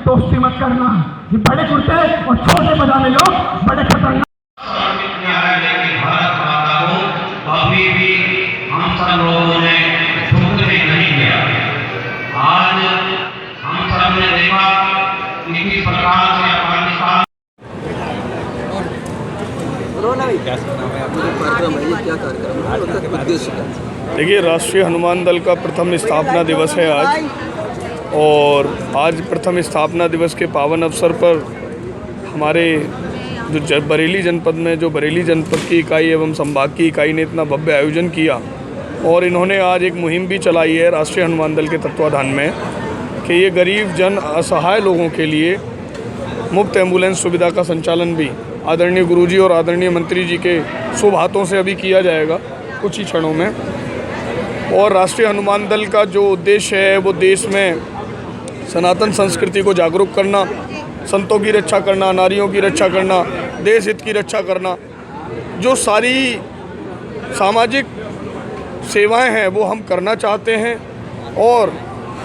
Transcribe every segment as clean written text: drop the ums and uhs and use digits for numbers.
दोस्ती मत करना। ये बड़े कुर्ते और छोटे पजामे लोग बड़े खतरनाक। भारत माता को अभी भी हम सब लोगों ने झुकने नहीं दिया। आज हम सब ने देखा कि किस प्रकार से अफगानिस्तान देखिए, राष्ट्रीय हनुमान दल का प्रथम स्थापना दिवस है आज, और आज प्रथम स्थापना दिवस के पावन अवसर पर हमारे जो बरेली जनपद में जो बरेली जनपद की इकाई एवं संभाग की इकाई ने इतना भव्य आयोजन किया, और इन्होंने आज एक मुहिम भी चलाई है राष्ट्रीय हनुमान दल के तत्वाधान में कि ये गरीब जन असहाय लोगों के लिए मुफ्त एम्बुलेंस सुविधा का संचालन भी आदरणीय गुरुजी और आदरणीय मंत्री जी के शुभ हाथों से अभी किया जाएगा कुछ ही क्षणों में। और राष्ट्रीय हनुमान दल का जो उद्देश्य है वो देश में सनातन संस्कृति को जागरूक करना, संतों की रक्षा करना, नारियों की रक्षा करना, देश हित की रक्षा करना, जो सारी सामाजिक सेवाएं हैं वो हम करना चाहते हैं। और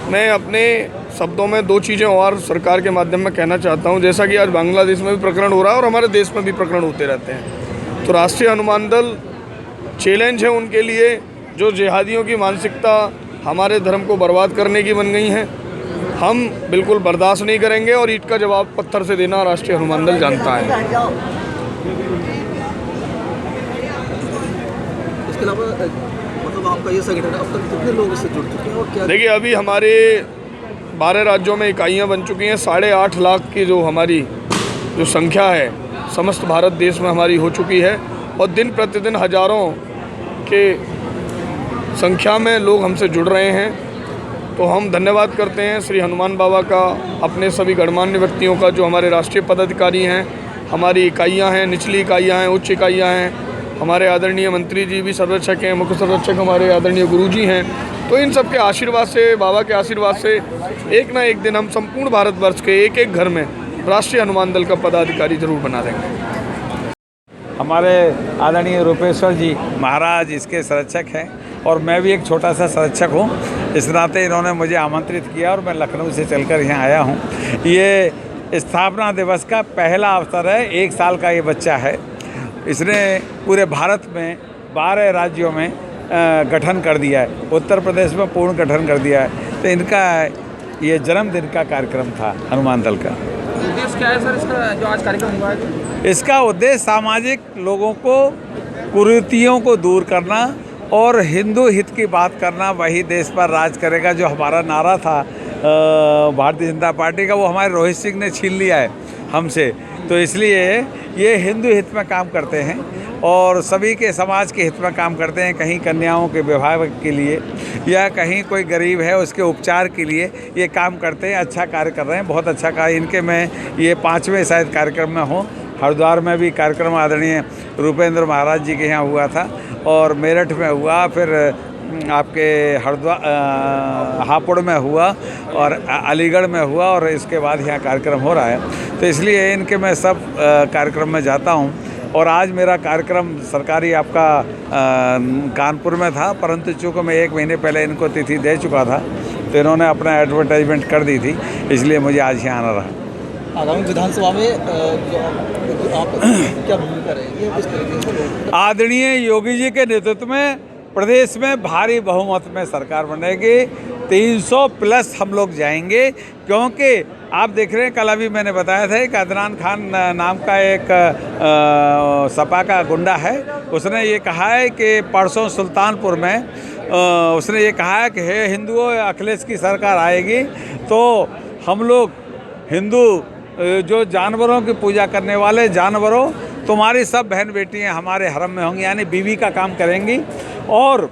मैं अपने शब्दों में दो चीज़ें और सरकार के माध्यम में कहना चाहता हूं। जैसा कि आज बांग्लादेश में भी प्रकरण हो रहा है और हमारे देश में भी प्रकरण होते रहते हैं, तो राष्ट्रीय हनुमान दल चैलेंज है उनके लिए जो जिहादियों की मानसिकता हमारे धर्म को बर्बाद करने की बन गई हैं। हम बिल्कुल बर्दाश्त नहीं करेंगे और ईंट का जवाब पत्थर से देना राष्ट्रीय हनुमान दल जानता है। इसके अलावा मतलब आपका ये संगठन अब तक कितने लोग इससे जुड़ चुके हैं और क्या? देखिए, अभी हमारे 12 राज्यों में इकाइयाँ बन चुकी हैं। 8.5 लाख की जो हमारी जो संख्या है समस्त भारत देश में हमारी हो चुकी है, और दिन प्रतिदिन हज़ारों के संख्या में लोग हमसे जुड़ रहे हैं। तो हम धन्यवाद करते हैं श्री हनुमान बाबा का, अपने सभी गणमान्य व्यक्तियों का जो हमारे राष्ट्रीय पदाधिकारी हैं, हमारी इकाइयां हैं, निचली इकाइयां हैं, उच्च इकाइयां हैं, हमारे आदरणीय मंत्री जी भी संरक्षक हैं, मुख्य संरक्षक हमारे आदरणीय गुरुजी हैं। तो इन सब के आशीर्वाद से, बाबा के आशीर्वाद से एक ना एक दिन हम संपूर्ण भारतवर्ष के एक एक घर में राष्ट्रीय हनुमान दल का पदाधिकारी जरूर बना देंगे। हमारे आदरणीय रूपेश्वर जी महाराज इसके संरक्षक हैं और मैं भी एक छोटा सा संरक्षक हूँ। इस नाते इन्होंने मुझे आमंत्रित किया और मैं लखनऊ से चलकर यहाँ आया हूँ। ये स्थापना दिवस का पहला अवसर है। 1 साल का ये बच्चा है। इसने पूरे भारत में 12 राज्यों में गठन कर दिया है, उत्तर प्रदेश में पूर्ण गठन कर दिया है। तो इनका ये जन्मदिन का कार्यक्रम था हनुमान दल का। उद्देश्य क्या है सर इसका जो आज कार्यक्रम हुआ है? इसका उद्देश्य सामाजिक लोगों को कुरीतियों को दूर करना और हिंदू हित की बात करना, वही देश पर राज करेगा जो हमारा नारा था भारतीय जनता पार्टी का, वो हमारे रोहित सिंह ने छीन लिया है हमसे। तो इसलिए ये हिंदू हित में काम करते हैं और सभी के समाज के हित में काम करते हैं। कहीं कन्याओं के विवाह के लिए या कहीं कोई गरीब है उसके उपचार के लिए ये काम करते हैं। अच्छा कार्य कर रहे हैं, बहुत अच्छा कार्य। इनके मैं ये 5वें शायद कार्यक्रम में हूँ। हरिद्वार में भी कार्यक्रम आदरणीय रूपेंद्र महाराज जी के यहाँ हुआ था, और मेरठ में हुआ, फिर आपके हरिद्वार हापुड़ में हुआ और अलीगढ़ में हुआ, और इसके बाद यहाँ कार्यक्रम हो रहा है। तो इसलिए इनके मैं सब कार्यक्रम में जाता हूँ। और आज मेरा कार्यक्रम सरकारी आपका कानपुर में था, परंतु चूँकि मैं 1 महीने पहले इनको तिथि दे चुका था तो इन्होंने अपना एडवर्टाइजमेंट कर दी थी, इसलिए मुझे आज यहाँ आना रहा। आगामी विधानसभा में आप क्या भूमिका रहेगी इस तरीके से? आदरणीय योगी जी के नेतृत्व में प्रदेश में भारी बहुमत में सरकार बनेगी। 300 प्लस हम लोग जाएंगे, क्योंकि आप देख रहे हैं कल अभी मैंने बताया था कि अदनान खान नाम का एक सपा का गुंडा है। उसने ये कहा है कि परसों सुल्तानपुर में उसने ये कहा है कि हे हिंदुओं, अखिलेश की सरकार आएगी तो हम लोग हिंदू जो जानवरों की पूजा करने वाले जानवरों, तुम्हारी सब बहन बेटियां हमारे हरम में होंगी, यानी बीवी का काम करेंगी, और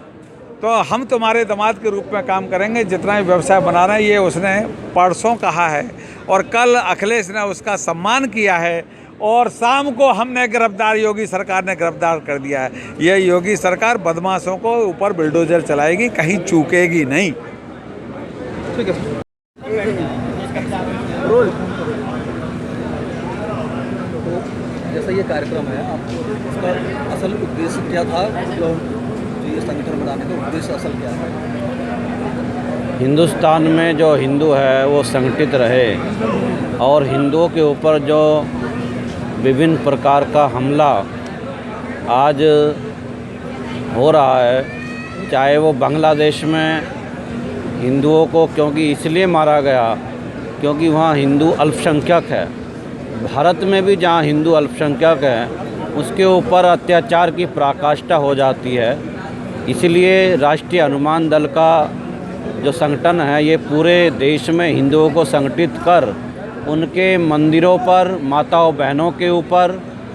तो हम तुम्हारे दामाद के रूप में काम करेंगे। जितना भी व्यवसाय बना रहे हैं, ये उसने परसों कहा है और कल अखिलेश ने उसका सम्मान किया है, और शाम को हमने गिरफ्तार, योगी सरकार ने गिरफ्तार कर दिया है। ये योगी सरकार बदमाशों को ऊपर बुलडोजर चलाएगी, कहीं चूकेगी नहीं। ठीक है। जैसा ये कार्यक्रम है, आप उसका असल उद्देश्य क्या था, जो ये संगठन बनाने का उद्देश्य असल क्या है? हिंदुस्तान में जो हिंदू है वो संगठित रहे और हिंदुओं के ऊपर जो विभिन्न प्रकार का हमला आज हो रहा है, चाहे वो बांग्लादेश में हिंदुओं को क्योंकि इसलिए मारा गया क्योंकि वहाँ हिंदू अल्पसंख्यक है, भारत में भी जहाँ हिंदू अल्पसंख्यक है उसके ऊपर अत्याचार की पराकाष्ठा हो जाती है। इसलिए राष्ट्रीय हनुमान दल का जो संगठन है ये पूरे देश में हिंदुओं को संगठित कर उनके मंदिरों पर, माताओं बहनों के ऊपर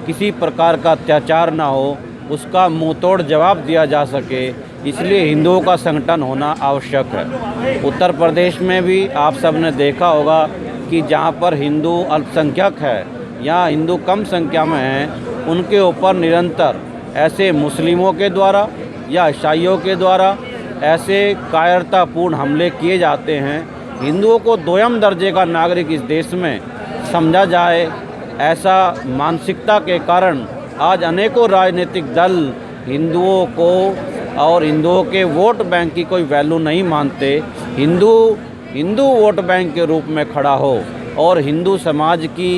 किसी प्रकार का अत्याचार ना हो, उसका मुंहतोड़ जवाब दिया जा सके, इसलिए हिंदुओं का संगठन होना आवश्यक है। उत्तर प्रदेश में भी आप सब ने देखा होगा कि जहाँ पर हिंदू अल्पसंख्यक है या हिंदू कम संख्या में हैं, उनके ऊपर निरंतर ऐसे मुस्लिमों के द्वारा या ईसाइयों के द्वारा ऐसे कायरतापूर्ण हमले किए जाते हैं। हिंदुओं को दोयम दर्जे का नागरिक इस देश में समझा जाए, ऐसा मानसिकता के कारण आज अनेकों राजनीतिक दल हिंदुओं को और हिंदुओं के वोट बैंक की कोई वैल्यू नहीं मानते। हिंदू वोट बैंक के रूप में खड़ा हो और हिंदू समाज की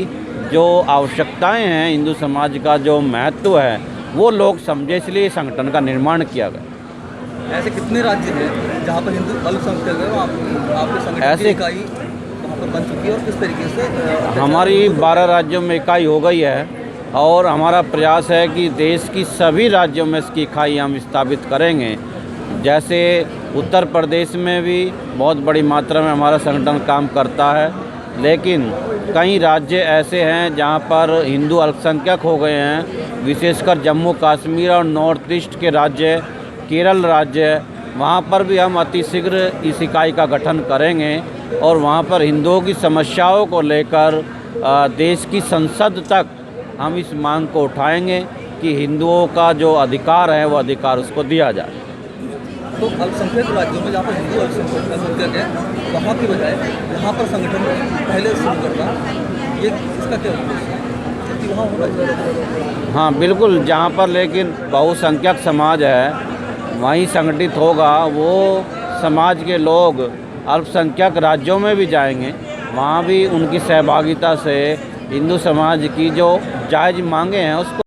जो आवश्यकताएं हैं, हिंदू समाज का जो महत्व है वो लोग समझे, इसलिए संगठन का निर्माण किया गया। ऐसे कितने राज्य हैं जहाँ पर हिंदू अल्पसंख्यक है, आपके संगठन की इकाई वहाँ पर बन चुकी है और किस तरीके से? हमारी 12 राज्यों में इकाई हो गई है और हमारा प्रयास है कि देश की सभी राज्यों में इसकी इकाई हम स्थापित करेंगे। जैसे उत्तर प्रदेश में भी बहुत बड़ी मात्रा में हमारा संगठन काम करता है, लेकिन कई राज्य ऐसे हैं जहाँ पर हिंदू अल्पसंख्यक हो गए हैं, विशेषकर जम्मू कश्मीर और नॉर्थ ईस्ट के राज्य, केरल राज्य, वहाँ पर भी हम अतिशीघ्र इस इकाई का गठन करेंगे और वहाँ पर हिंदुओं की समस्याओं को लेकर देश की संसद तक हम इस मांग को उठाएंगे कि हिंदुओं का जो अधिकार है वो अधिकार उसको दिया जाए। तो अल्पसंख्यक राज्यों में जहाँ पर हिंदू अल्पसंख्यक है वहाँ की बजाय यहाँ पर संगठन पहले शुरू करना, ये इसका क्या उद्देश्य है कि वहाँ होगा? हाँ बिल्कुल, जहाँ पर लेकिन बहुसंख्यक समाज है वहीं संगठित होगा, वो समाज के लोग अल्पसंख्यक राज्यों में भी जाएंगे, वहाँ भी उनकी सहभागिता से हिंदू समाज की जो जायज़ मांगे हैं उसको